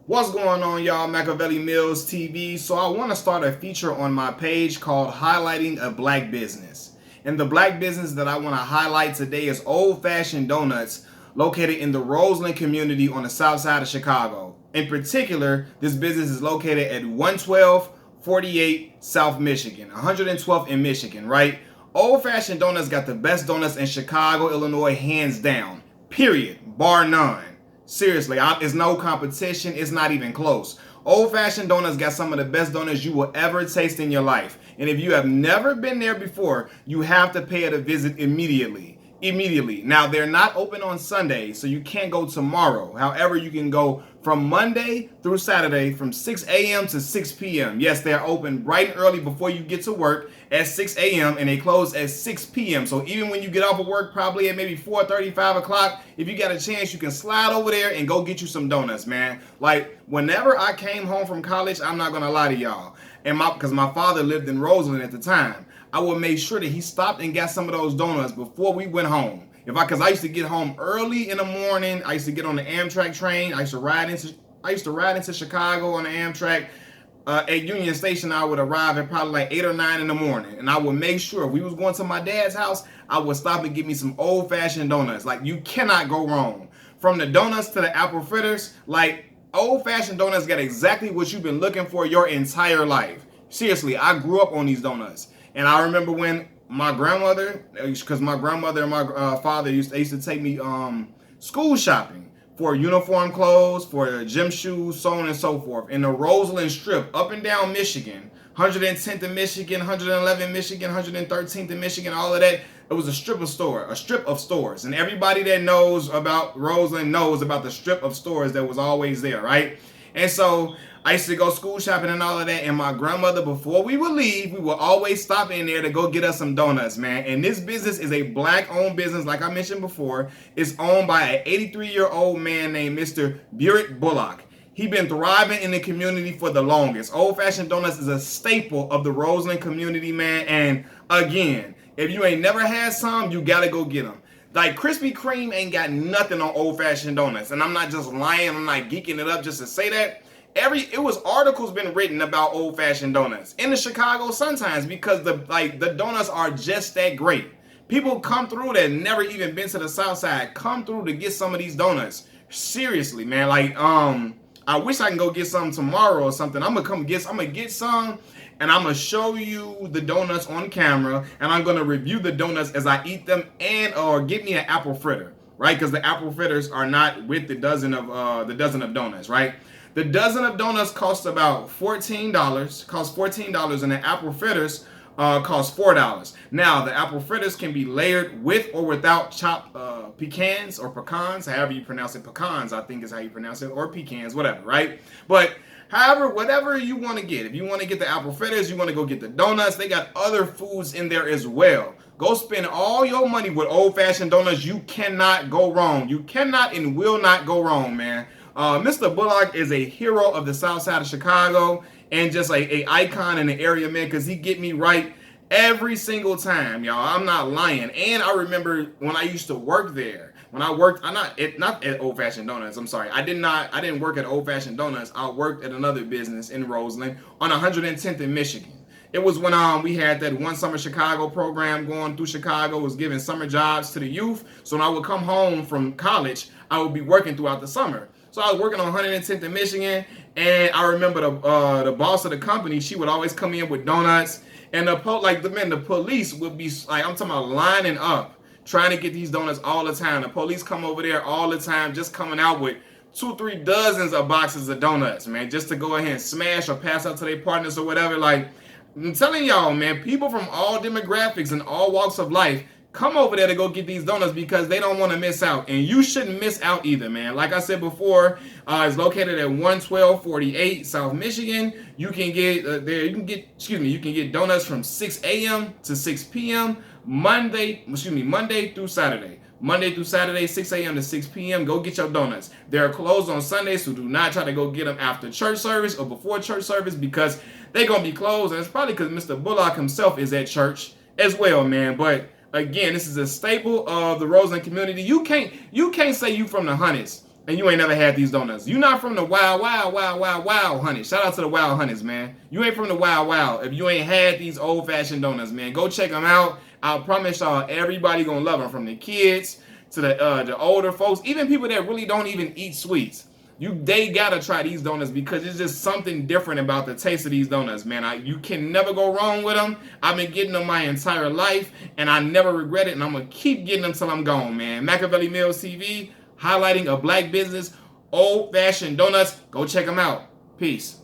What's going on, y'all? Machiavelli Mills TV. So I want to start a feature on my page called Highlighting a Black Business. And the black business that I want to highlight today is Old Fashioned Donuts, located in the Roseland community on the south side of Chicago. In particular, this business is located at 11248 South Michigan, 112th in Michigan, right? Old Fashioned Donuts got the best donuts in Chicago, Illinois, hands down. Period. Bar none. Seriously, it's no competition. It's not even close. Old Fashioned Donuts got some of the best donuts you will ever taste in your life. And if you have never been there before, you have to pay it a visit immediately. Now, they're not open on Sunday, so you can't go tomorrow. However, you can go from Monday through Saturday from 6 a.m. to 6 p.m. Yes, they're open bright and early before you get to work at 6 a.m. and they close at 6 p.m. So even when you get off of work, probably at maybe 4:30, 5 o'clock, if you got a chance, you can slide over there and go get you some donuts, man. Like, whenever I came home from college, I'm not going to lie to y'all, and because my father lived in Roseland at the time, I would make sure that he stopped and got some of those donuts before we went home. Because I used to get home early in the morning. I used to get on the Amtrak train. I used to ride into Chicago on the Amtrak. At Union Station, I would arrive at probably like 8 or 9 in the morning. And I would make sure if we was going to my dad's house, I would stop and get me some Old Fashioned donuts. Like, you cannot go wrong. From the donuts to the apple fritters, like, Old Fashioned donuts got exactly what you've been looking for your entire life. Seriously, I grew up on these donuts. And I remember when my grandmother, because my grandmother and my father used to take me school shopping for uniform clothes, for gym shoes, so on and so forth. In the Roseland Strip, up and down Michigan, 110th in Michigan, 111th Michigan, 113th in Michigan, all of that. It was a strip of stores. And everybody that knows about Roseland knows about the strip of stores that was always there, right? And so I used to go school shopping and all of that. And my grandmother, before we would leave, we would always stop in there to go get us some donuts, man. And this business is a black-owned business, like I mentioned before. It's owned by an 83-year-old man named Mr. Burritt Bullock. He's been thriving in the community for the longest. Old Fashioned Donuts is a staple of the Roseland community, man. And again, if you ain't never had some, you gotta go get them. Like, Krispy Kreme ain't got nothing on Old Fashioned Donuts. And I'm not just lying, I'm not geeking it up just to say that. It was articles been written about Old Fashioned Donuts in the Chicago Sun-Times because the donuts are just that great. People come through that never even been to the South Side, come through to get some of these donuts. Seriously, man. Like, I wish I can go get some tomorrow or something. I'm gonna get some, and I'm gonna show you the donuts on camera, and I'm gonna review the donuts as I eat them, or get me an apple fritter, right? Because the apple fritters are not with the dozen of donuts, right? The dozen of donuts cost about $14, and the apple fritters cost $4. Now, the apple fritters can be layered with or without chopped pecans or pecans, however you pronounce it. Pecans, I think is how you pronounce it, or pecans, whatever, right? But however, whatever you want to get. If you want to get the apple fritters, you want to go get the donuts, they got other foods in there as well. Go spend all your money with Old Fashioned Donuts. You cannot go wrong. You cannot and will not go wrong, man. Mr. Bullock is a hero of the South Side of Chicago and just a icon in the area, man, because he get me right every single time, y'all. I'm not lying. And I remember when I used to work there. When I worked, not at Old Fashioned Donuts. I'm sorry. I didn't work at Old Fashioned Donuts. I worked at another business in Roseland on 110th in Michigan. It was when we had that One Summer Chicago program going through Chicago, was giving summer jobs to the youth. So when I would come home from college, I would be working throughout the summer. So I was working on 110th in Michigan, and I remember the boss of the company, she would always come in with donuts, and the police would be like, I'm talking about lining up, trying to get these donuts all the time. The police come over there all the time, just coming out with 2-3 dozens of boxes of donuts, man, just to go ahead and smash or pass out to their partners or whatever. Like, I'm telling y'all, man, people from all demographics and all walks of life come over there to go get these donuts because they don't want to miss out. And you shouldn't miss out either, man. Like I said before, it's located at 11248 South Michigan. You can get you can get donuts from 6 a.m. to 6 p.m. Monday through Saturday. Monday through Saturday, 6 a.m. to 6 p.m. Go get your donuts. They're closed on Sundays, so do not try to go get them after church service or before church service because they're going to be closed. And it's probably because Mr. Bullock himself is at church as well, man. But again, this is a staple of the Roseland community. You can't say you from the Hunnids and you ain't never had these donuts. You not from the wild, honey. Shout out to the wild honeys, man. You ain't from the wild if you ain't had these old-fashioned donuts, man. Go check them out. I promise y'all, everybody gonna love them, from the kids to the older folks, even people that really don't even eat sweets. They gotta try these donuts, because it's just something different about the taste of these donuts, man. You can never go wrong with them. I've been getting them my entire life, and I never regret it, and I'm gonna keep getting them till I'm gone, man. Machiavelli Mills TV, highlighting a black business, old-fashioned donuts. Go check them out. Peace.